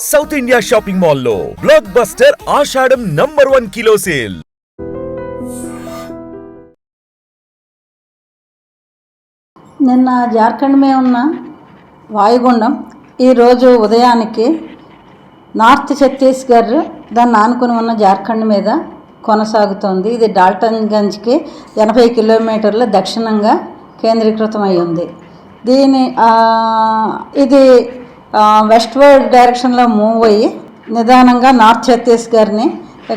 South India shopping మాల్లో block buster ఆషాఢం number 1 kilo sale. నిన్న జార్ఖండ్ మీద ఉన్న వాయుగుండం ఈరోజు ఉదయానికి నార్త్ ఛత్తీస్గఢ్ దాన్ని ఆనుకుని ఉన్న జార్ఖండ్ మీద కొనసాగుతోంది. ఇది డాల్టన్గంజ్కి 80 కిలోమీటర్ల దక్షిణంగా కేంద్రీకృతమై ఉంది. ఇది వెస్ట్వర్డ్ డైరెక్షన్లో మూవ్ అయ్యి నిదానంగా నార్త్ ఛత్తీస్గఢ్ని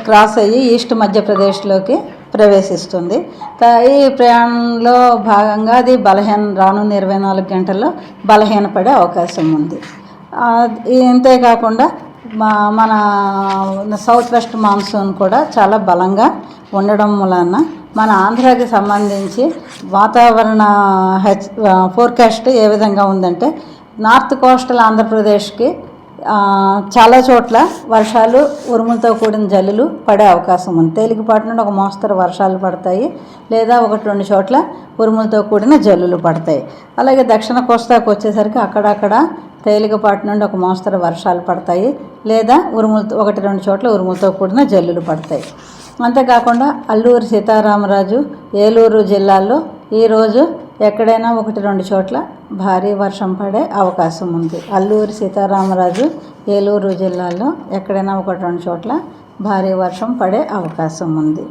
క్రాస్ అయ్యి ఈస్ట్ మధ్యప్రదేశ్లోకి ప్రవేశిస్తుంది. ఈ ప్రయాణంలో భాగంగా అది రానున్న 24 గంటల్లో బలహీనపడే అవకాశం ఉంది. ఇంతేకాకుండా మన సౌత్ వెస్ట్ మాన్సూన్ కూడా చాలా బలంగా ఉండడం వలన మన ఆంధ్రాకి సంబంధించి వాతావరణ ఫోర్కాస్ట్ ఏ విధంగా ఉందంటే, నార్త్ కోస్టల్ ఆంధ్రప్రదేశ్కి చాలా చోట్ల వర్షాలు, ఉరుములతో కూడిన జల్లులు పడే అవకాశం ఉంది. తేలికపాటి నుండి ఒక మోస్తరు వర్షాలు పడతాయి, లేదా 1-2 చోట్ల ఉరుములతో కూడిన జల్లులు పడతాయి. అలాగే దక్షిణ కోస్తాకు వచ్చేసరికి అక్కడక్కడ తేలికపాటి నుండి ఒక మోస్తరు వర్షాలు పడతాయి, లేదా 1-2 చోట్ల ఉరుములతో కూడిన జల్లులు పడతాయి. అంతేకాకుండా అల్లూరి సీతారామరాజు, ఏలూరు జిల్లాల్లో ఈరోజు ఎక్కడైనా 1-2 చోట్ల భారీ వర్షం పడే అవకాశం ఉంది. అల్లూరి సీతారామరాజు, ఏలూరు జిల్లాల్లో ఎక్కడైనా 1-2 చోట్ల భారీ వర్షం పడే అవకాశం ఉంది.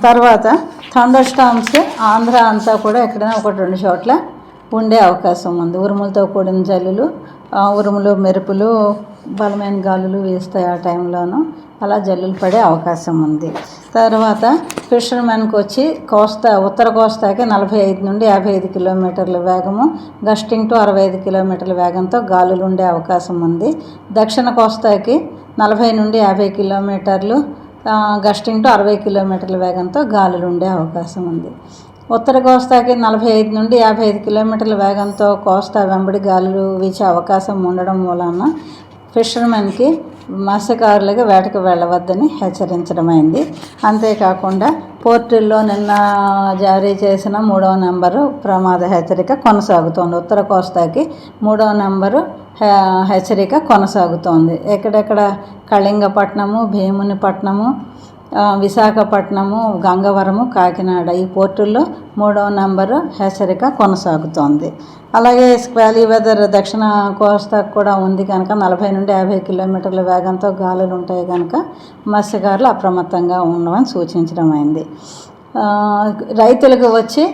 తర్వాత థండర్ స్టార్మ్స్ ఆంధ్ర అంతా కూడా ఎక్కడైనా 1-2 చోట్ల ఉండే అవకాశం ఉంది. ఉరుములతో కూడిన జల్లులు, ఉరుములు, మెరుపులు, బలమైన గాలులు వీస్తాయి. ఆ టైంలోనూ అలా జల్లులు పడే అవకాశం ఉంది. తర్వాత ఫిషర్మెన్కి వచ్చి ఉత్తర కోస్తాకి 45 నుండి 55 కిలోమీటర్ల వేగము, గస్టింగ్ టు 65 కిలోమీటర్ల వేగంతో గాలులు ఉండే అవకాశం ఉంది. దక్షిణ కోస్తాకి 40 నుండి 50 కిలోమీటర్లు, గస్టింగ్ టు 60 కిలోమీటర్ల వేగంతో గాలులు ఉండే అవకాశం ఉంది. ఉత్తర కోస్తాకి 45 నుండి 55 కిలోమీటర్ల వేగంతో కోస్తా వెంబడి గాలులు వీచే అవకాశం ఉండడం వలన ఫిషర్మెన్కి, మత్స్యకారులకి వేటకు వెళ్ళవద్దని హెచ్చరించడమైంది. అంతేకాకుండా పోర్టుల్లో నిన్న జారీ చేసిన 3వ నెంబరు ప్రమాద హెచ్చరిక కొనసాగుతోంది. ఉత్తర కోస్తాకి 3వ నెంబరు హెచ్చరిక కొనసాగుతోంది. ఎక్కడెక్కడ కళింగపట్నము, భీమునిపట్నము, విశాఖపట్నము, గంగవరము, కాకినాడ ఈ పోర్టుల్లో 3వ నెంబరు హెచ్చరిక కొనసాగుతోంది. అలాగే స్క్వాలీ వెదర్ దక్షిణ కోస్తాకు కూడా ఉంది కనుక 40 నుండి 50 కిలోమీటర్ల వేగంతో గాలులు ఉంటాయి కనుక మత్స్యకారులు అప్రమత్తంగా ఉండమని సూచించడం అయింది. రైతులకు వచ్చి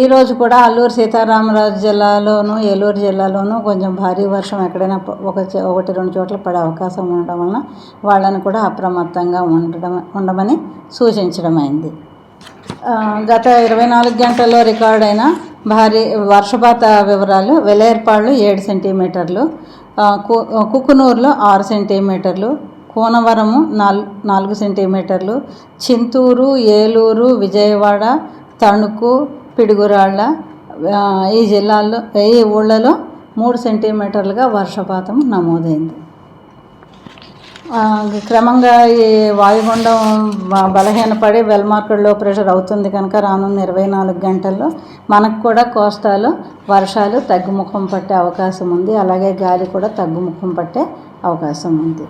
ఈరోజు కూడా అల్లూరు సీతారామరాజు జిల్లాలోను, ఏలూరు జిల్లాలోనూ కొంచెం భారీ వర్షం ఎక్కడైనా 1-2 చోట్ల పడే అవకాశం ఉండడం వలన వాళ్ళని కూడా అప్రమత్తంగా ఉండమని సూచించడం అయింది. గత 24 గంటల్లో రికార్డైన భారీ వర్షపాత వివరాలు: వెలేర్పాళ్ళు 7 సెంటీమీటర్లు, కుకునూరులో 6 సెంటీమీటర్లు, కూనవరము 4 సెంటీమీటర్లు, చింతూరు, ఏలూరు, విజయవాడ, తణుకు, పిడుగురాళ్ళ ఈ ఊళ్ళలో 3 సెంటీమీటర్లుగా వర్షపాతం నమోదైంది. క్రమంగా ఈ వాయుగుండం బలహీనపడి వెల్మార్క్డ్ లో ప్రెషర్ అవుతుంది కనుక రానున్న 24 గంటల్లో మనకు కూడా కోస్తాలో వర్షాలు తగ్గుముఖం పట్టే అవకాశం ఉంది. అలాగే గాలి కూడా తగ్గుముఖం పట్టే అవకాశం ఉంది.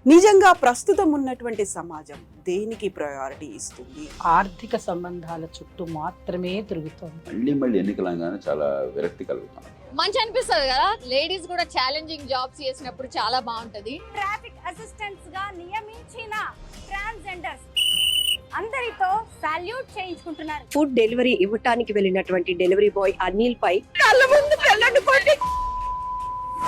నిజంగా ప్రస్తుతం ఉన్నటువంటి సమాజం దేనికి ప్రయారిటీ ఇస్తుంది? ఆర్థిక సంబంధాల చుట్టూ మాత్రమే తిరుగుతుంది. మళ్ళీ ఎన్నికలంగానే చాలా విరక్తి కలుగుతాం. మంచి అనిపిస్తుంది కదా, లేడీస్ కూడా ఛాలెంజింగ్ జాబ్స్ చేసినప్పుడు చాలా బాగుంటది. ట్రాఫిక్ అసిస్టెంట్స్ గా నియమించిన ట్రాన్స్జెండర్స్ అందరితో సాల్యూట్ చేయించుకుంటున్నారు. ఫుడ్ డెలివరీ ఇవ్వటానికి వెళ్ళినటువంటి డెలివరీ బాయ్ అనిల్ పై కళ్ళ ముందు